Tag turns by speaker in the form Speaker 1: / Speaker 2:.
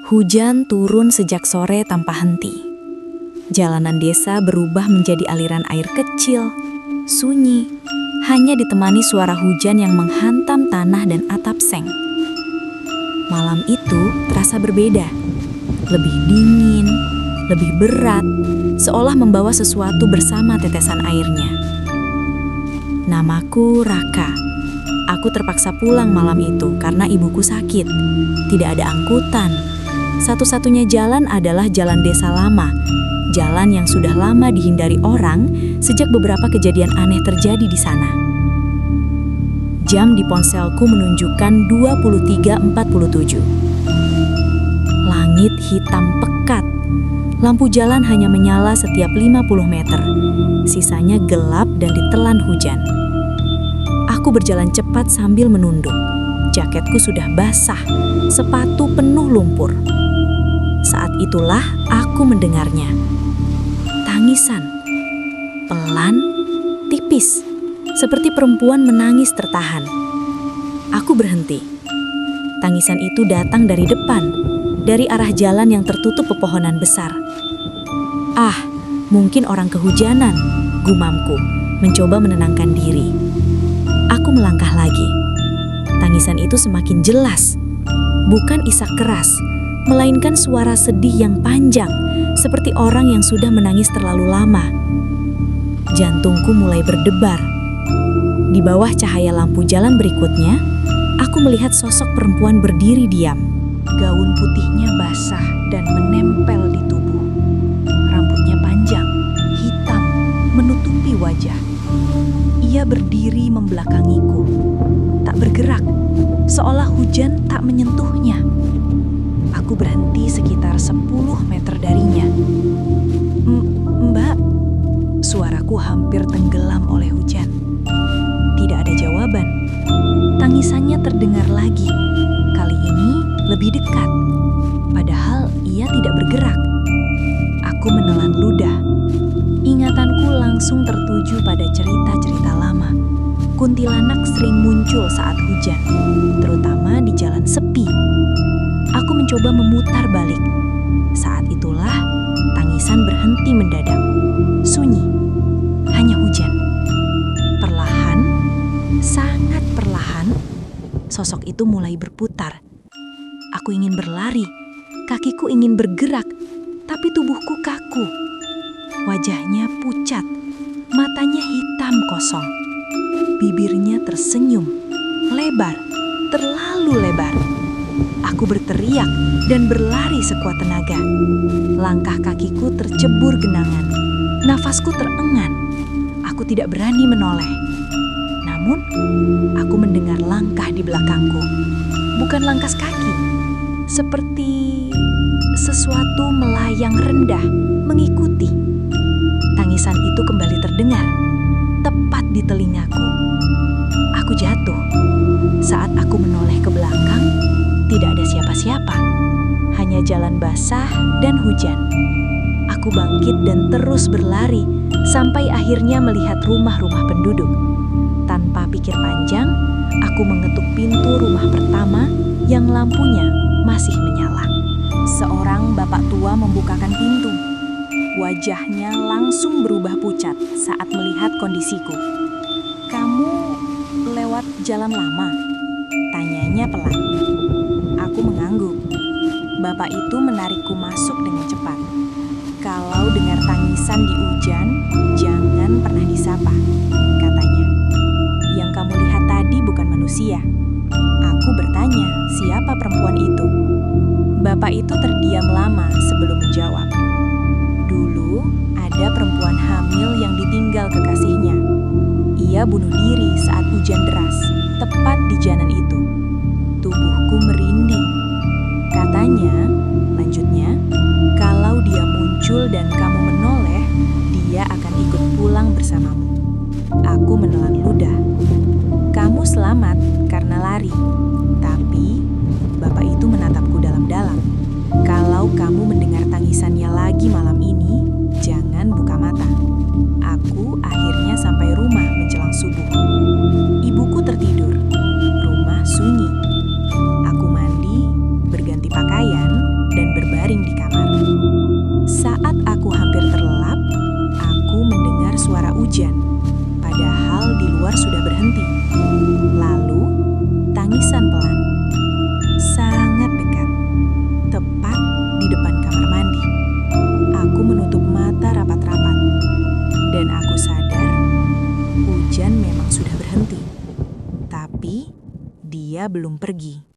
Speaker 1: Hujan turun sejak sore tanpa henti. Jalanan desa berubah menjadi aliran air kecil, sunyi, hanya ditemani suara hujan yang menghantam tanah dan atap seng. Malam itu terasa berbeda, lebih dingin, lebih berat, seolah membawa sesuatu bersama tetesan airnya. Namaku Raka. Aku terpaksa pulang malam itu karena ibuku sakit. Tidak ada angkutan. Satu-satunya jalan adalah jalan desa lama, jalan yang sudah lama dihindari orang sejak beberapa kejadian aneh terjadi di sana. Jam di ponselku menunjukkan 23.47. Langit hitam pekat. Lampu jalan hanya menyala setiap 50 meter. Sisanya gelap dan ditelan hujan. Aku berjalan cepat sambil menunduk. Jaketku sudah basah, sepatu penuh lumpur. Saat itulah aku mendengarnya. Tangisan. Pelan, tipis. Seperti perempuan menangis tertahan. Aku berhenti. Tangisan itu datang dari depan, dari arah jalan yang tertutup pepohonan besar. Ah, mungkin orang kehujanan, gumamku, mencoba menenangkan diri. Aku melangkah lagi. Tangisan itu semakin jelas. Bukan isak keras, melainkan suara sedih yang panjang, seperti orang yang sudah menangis terlalu lama. Jantungku mulai berdebar. Di bawah cahaya lampu jalan berikutnya, aku melihat sosok perempuan berdiri diam. Gaun putihnya basah dan menempel di tubuh. Rambutnya panjang, hitam, menutupi wajah. Ia berdiri membelakangiku, tak bergerak, seolah hujan tak menyentuhnya. Aku berhenti sekitar 10 meter darinya. Mbak, suaraku hampir tenggelam oleh hujan. Tidak ada jawaban. Tangisannya terdengar lagi. Kali ini lebih dekat. Padahal ia tidak bergerak. Aku menelan ludah. Ingatanku langsung tertuju pada cerita-cerita lama. Kuntilanak sering muncul saat hujan, terutama di jalan sepi. Aku mencoba memutar balik. Saat itulah tangisan berhenti mendadak. Sunyi, hanya hujan. Perlahan, sangat perlahan, sosok itu mulai berputar. Aku ingin berlari, kakiku ingin bergerak, tapi tubuhku kaku. Wajahnya pucat, matanya hitam kosong. Bibirnya tersenyum, lebar, terlalu lebar. Aku berteriak dan berlari sekuat tenaga. Langkah kakiku tercebur genangan. Nafasku terengan. Aku tidak berani menoleh. Namun, aku mendengar langkah di belakangku. Bukan langkah kaki. Seperti sesuatu melayang rendah, mengikuti. Tangisan itu kembali terdengar, tepat di telingaku. Aku jatuh. Saat aku menoleh ke belakang, tidak ada siapa-siapa. Hanya jalan basah dan hujan. Aku bangkit dan terus berlari, sampai akhirnya melihat rumah-rumah penduduk. Tanpa pikir panjang, aku mengetuk pintu rumah pertama yang lampunya masih menyala. Seorang bapak tua membukakan pintu. Wajahnya langsung berubah pucat saat melihat kondisiku. "Kamu lewat jalan lama?" tanyanya pelan. Aku mengangguk. Bapak itu menarikku masuk dengan cepat. "Kalau dengar tangisan di hujan, jangan pernah disapa," katanya. "Yang kamu lihat tadi bukan manusia." Aku bertanya, siapa perempuan itu? Bapak itu terdiam lama sebelum menjawab. "Dulu ada perempuan hamil yang ditinggal kekasihnya. Ia bunuh diri saat hujan deras, tepat di jalan itu. Tubuhku merinding. Katanya, lanjutnya, kalau dia muncul dan kamu menoleh, dia akan ikut pulang bersamamu." Aku menelan ludah. "Kamu selamat karena lari." Tapi, bapak itu menatapku dalam-dalam. "Kalau kamu mendengar tangisannya lagi malam ini, jangan buka mata." Aku akhirnya sampai rumah menjelang subuh. Ibuku tertidur. Rumah sunyi. Aku mandi, berganti pakaian, dan hujan, padahal di luar sudah berhenti. Lalu, tangisan pelan, sangat dekat, tepat di depan kamar mandi. Aku menutup mata rapat-rapat, dan aku sadar hujan memang sudah berhenti. Tapi dia belum pergi.